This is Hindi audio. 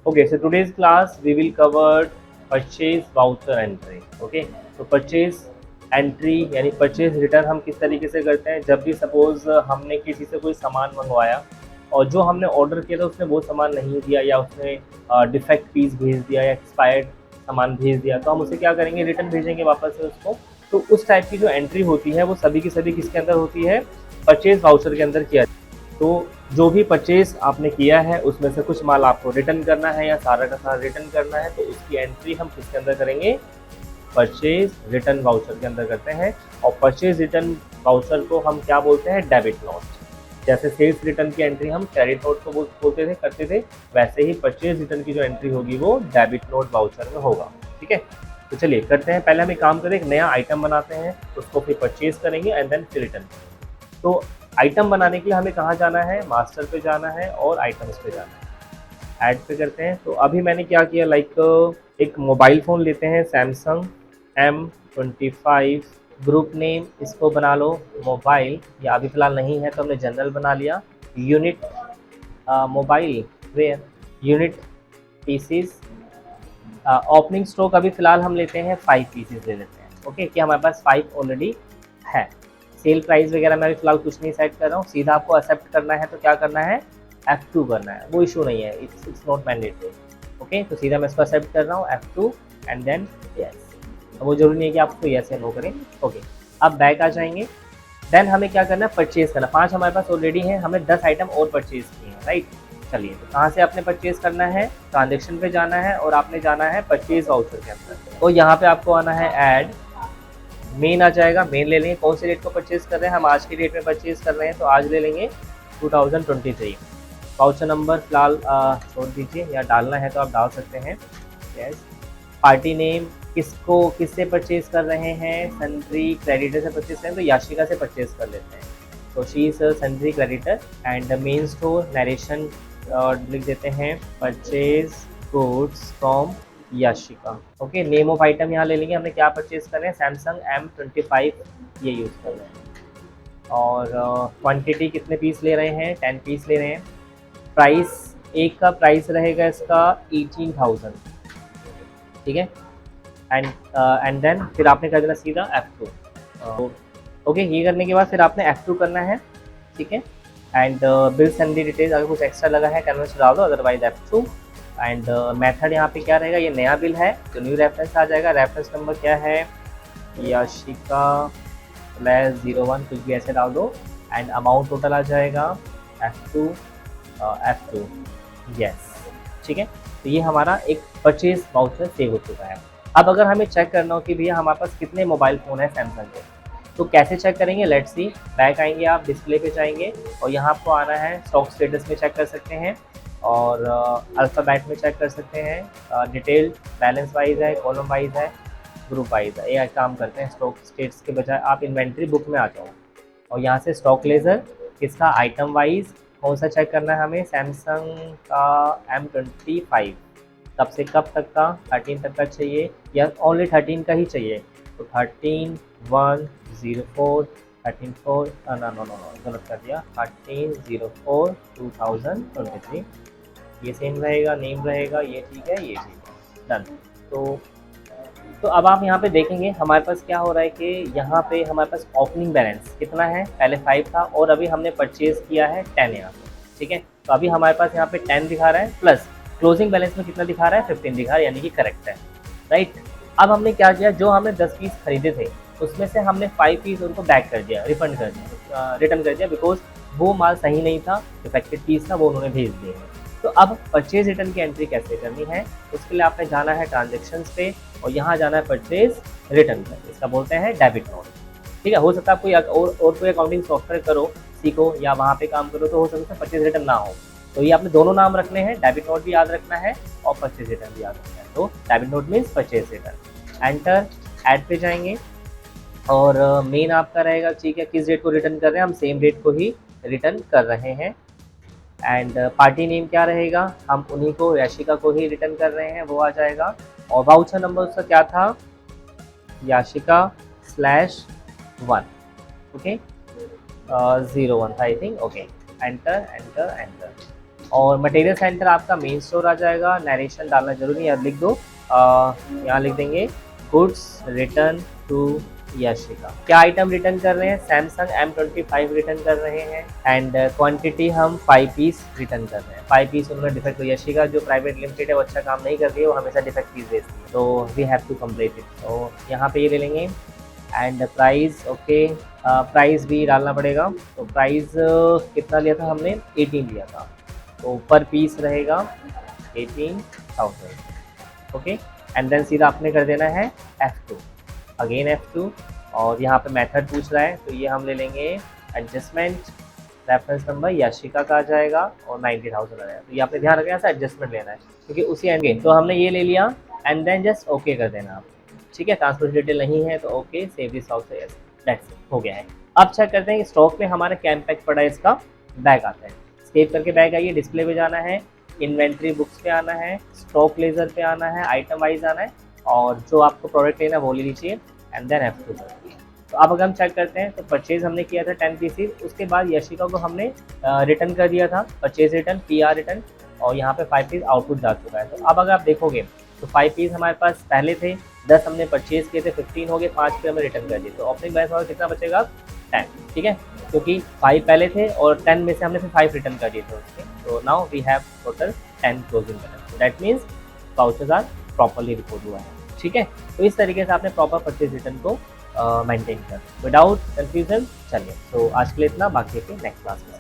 Okay, so today's class we will cover purchase voucher entry. Okay, तो purchase entry यानी purchase return हम किस तरीके से करते हैं, जब भी सपोज हमने किसी से कोई सामान मंगवाया और जो हमने ऑर्डर किया था उसने वो सामान नहीं दिया या उसने डिफेक्ट पीस भेज दिया या एक्सपायर्ड सामान भेज दिया, तो हम उसे क्या करेंगे, रिटर्न भेजेंगे वापस से उसको। तो उस टाइप की जो एंट्री होती है वो सभी की सभी किसके अंदर होती है, परचेज वाउचर के अंदर किया। तो जो भी परचेज आपने किया है उसमें से कुछ माल आपको रिटर्न करना है या सारा का सारा रिटर्न करना है, तो उसकी एंट्री हम किसके अंदर करेंगे, परचेज रिटर्न वाउचर के अंदर करते हैं। और परचेज रिटर्न वाउचर को हम क्या बोलते हैं, डेबिट नोट। जैसे सेल्स रिटर्न की एंट्री हम क्रेडिट नोट को बोलते थे, करते थे, वैसे ही परचेज रिटर्न की जो एंट्री होगी वो डेबिट नोट वाउचर में होगा। ठीक है, तो चलिए करते हैं। पहले हम एक काम करें, एक नया आइटम बनाते हैं, उसको फिर परचेज करेंगे एंड देन फिर रिटर्न। तो आइटम बनाने के लिए हमें कहाँ जाना है, मास्टर पे जाना है और आइटम्स पे जाना है, ऐड पे करते हैं। तो अभी मैंने क्या किया, लाइक एक मोबाइल फ़ोन लेते हैं, सैमसंग M25, ग्रुप नेम इसको बना लो मोबाइल, या अभी फ़िलहाल नहीं है तो हमने जनरल बना लिया। Unit mobile ware, unit pieces, opening stock अभी फ़िलहाल हम लेते हैं 5 पीसेस ले लेते हैं। ओके, कि हमारे पास 5 ऑलरेडी है। सेल प्राइस वगैरह मैं अभी फ़िलहाल कुछ नहीं सेट कर रहा हूँ, सीधा आपको एक्सेप्ट करना है तो क्या करना है, F2 करना है, वो इशू नहीं है, इट्स नॉट मैंडेटरी। ओके, तो सीधा मैं इसको एक्सेप्ट कर रहा हूँ F2 एंड देन यस। वो जरूरी नहीं है कि आप उसको यस या नो करें। ओके, अब बैक आ जाएंगे। देन हमें क्या करना है, परचेज करना। 5 हमारे पास ऑलरेडी हैं, हमें 10 आइटम और परचेज किए हैं, राइट। चलिए, तो कहाँ से आपने परचेज करना है, ट्रांजेक्शन पे जाना है और आपने जाना है परचेज वाउचर के अंदर। और यहाँ पे आपको आना है ऐड, मेन आ जाएगा, मेन ले लेंगे। कौन से डेट को परचेज कर रहे हैं, हम आज की डेट में परचेज कर रहे हैं तो आज ले लेंगे 2023। वाउचर नंबर फिलहाल छोड़ दीजिए, या डालना है तो आप डाल सकते हैं, यस। पार्टी नेम किसको, किससे परचेज कर रहे हैं, सन्ड्री क्रेडिटर से परचेज करें तो याशिका से परचेज कर लेते हैं, तो she is sundry creditor. And main store narration लिख देते हैं, purchase goods from Yashika. Okay, name of item यहाँ ले लेंगे, हमने क्या परचेज कर रहे हैं, सैमसंग M25 ये यूज़ कर रहे हैं। और क्वांटिटी कितने पीस ले रहे हैं, 10 पीस ले रहे हैं। प्राइस, एक का प्राइस रहेगा इसका 18,000, ठीक है। एंड देन फिर आपने कर देना सीधा F2। ओके, ये करने के बाद फिर आपने F2 करना है, ठीक है। एंड बिल सन्डी डिटेल्स, अगर कुछ एक्स्ट्रा लगा है कैनवस डाल दो, अदरवाइज F2। एंड मेथड यहाँ पे क्या रहेगा, ये नया बिल है तो न्यू रेफरेंस आ जाएगा। रेफरेंस नंबर क्या है, याशिका /01, कुछ भी ऐसे डाल दो। एंड अमाउंट टोटल आ जाएगा F2 यस, ठीक है। तो ये हमारा एक परचेज वाउचर सेव हो चुका है। अब अगर हमें चेक करना हो कि भैया हमारे पास कितने मोबाइल फ़ोन है सैमसंग के, तो कैसे चेक करेंगे, लेट्स सी। बैक आएंगे, आप डिस्प्ले पे जाएंगे और यहाँ आपको आना है, स्टॉक स्टेटस में चेक कर सकते हैं और अल्फ़ाबेट में चेक कर सकते हैं। डिटेल बैलेंस वाइज है, कॉलम वाइज है, ग्रुप वाइज है। ये काम करते हैं, स्टॉक स्टेट्स के बजाय आप इन्वेंट्री बुक में आ जाओ और यहाँ से स्टॉक लेजर किसका, आइटम वाइज कौन सा चेक करना है हमें, सैमसंग का M25, कब से कब तक का, 13 तक का चाहिए या ओनली 13 का ही चाहिए, तो 13/1/04, 13/4, नो गलत कर दिया, 13/04/2023, ये सेम रहेगा, नेम रहेगा, ये ठीक है, ये ठीक है, डन। तो अब आप यहाँ पे देखेंगे हमारे पास क्या हो रहा है कि यहाँ पे हमारे पास ओपनिंग बैलेंस कितना है, पहले 5 था और अभी हमने परचेज किया है 10 यहाँ पे, ठीक है। तो अभी हमारे पास यहाँ पे 10 दिखा रहा है, प्लस क्लोजिंग बैलेंस में कितना दिखा रहा है, 15 दिखा रहा है, यानी कि करेक्ट है, राइट। अब हमने क्या किया, जो हमने 10 पीस खरीदे थे उसमें से हमने 5 पीस उनको बैक कर दिया, रिफंड कर दिया, रिटर्न कर दिया, बिकॉज वो माल सही नहीं था, डिफेक्टेड पीस था, वो उन्होंने भेज दिए हैं। तो अब परचेज रिटर्न की एंट्री कैसे करनी है, उसके लिए आपने जाना है ट्रांजेक्शन्स पे और यहाँ जाना है परचेज रिटर्न पे, इसका बोलते हैं डेबिट नोट, ठीक है। हो सकता है कोई और कोई अकाउंटिंग सॉफ्टवेयर करो, सीखो या वहाँ पे काम करो तो हो सकता है परचेज रिटर्न ना हो, तो ये आपने दोनों नाम रखने हैं, डेबिट नोट भी याद रखना है और परचेज रिटर्न भी याद रखना है। तो debit note means purchase return. Enter, add पे जाएंगे और मेन आपका रहेगा, ठीक है, किस डेट को रिटर्न कर रहे हैं, हम सेम डेट को ही रिटर्न कर रहे हैं। एंड पार्टी नेम क्या रहेगा, हम उन्हीं को, याशिका को ही रिटर्न कर रहे हैं, वो आ जाएगा। और वाउचर नंबर उसका क्या था, याशिका /1, ओके, 01 था I think, okay. Enter enter enter, और मटेरियल सेंटर आपका मेन स्टोर आ जाएगा। नरेशन डालना जरूरी है, लिख दो, यहाँ लिख देंगे गुड्स रिटर्न टू यशिका। क्या आइटम रिटर्न कर रहे हैं? सैमसंग M25 रिटर्न कर रहे हैं एंड क्वांटिटी हम 5 पीस रिटर्न कर रहे हैं। 5 पीस उन्होंने डिफेक्ट, यशिका जो प्राइवेट लिमिटेड है वो अच्छा काम नहीं कर रही है, वो हमेशा डिफेक्ट पीस बेचती है, तो we have to complete it. तो यहाँ पे ये ले लेंगे एंड प्राइस, ओके, प्राइस भी डालना पड़ेगा। तो प्राइस कितना लिया था हमने? 18 लिया था, तो पर पीस रहेगा 18,000, ओके। एंड देन सीधा आपने कर देना है F2, अगेन F2, और यहाँ पे मेथड पूछ रहा है, तो ये हम ले लेंगे एडजस्टमेंट, रेफरेंस नंबर यशिका का आ जाएगा और 90,000 आ जाएगा। तो ये आपने ध्यान रखना है, एडजस्टमेंट लेना है क्योंकि उसी एंड गेम। तो हमने ये ले लिया एंड देन जस्ट ओके कर देना आप, ठीक है। ट्रांसपोर्ट डिटेल नहीं है तो okay, save this also, yes, that's it, हो गया है। अब चेक करते हैं कि स्टॉक में हमारा क्या इम्पैक्ट पड़ा है। इसका बैग आता है, स्केप करके बैग आइए, डिस्प्ले पे जाना है, इन्वेंट्री बुक्स पे आना है, स्टॉक लेजर पे आना है, आइटम वाइज आना है, और जो आपको प्रोडक्ट लेना है वो ले लीजिए एंड देन F2। तो अब अगर हम चेक करते हैं तो परचेज हमने किया था 10 पीसीज, उसके बाद यशिका को हमने रिटर्न कर दिया था, परचेज रिटर्न, PR रिटर्न, और यहाँ पे 5 पीस आउटपुट जा चुका है। तो अब अगर आप देखोगे तो 5 पीस हमारे पास पहले थे, 10 हमने परचेज किए थे, 15 हो गए, 5 पे हमें रिटर्न कर दिए, तो ओपनिंग बैलेंस हमारा कितना बचेगा? 10, ठीक है, क्योंकि 5 पहले थे और 10 में से हमने फिर 5 रिटर्न कर दिए थे उसके। तो now we have total 10 closing balance, that means vouchers are properly report हुआ है, ठीक है। तो इस तरीके से आपने प्रॉपर परचेज रिटर्न को मेंटेन कर विदाउट कंफ्यूजन। चलिए, तो आज के लिए इतना, बाकी के नेक्स्ट क्लास में।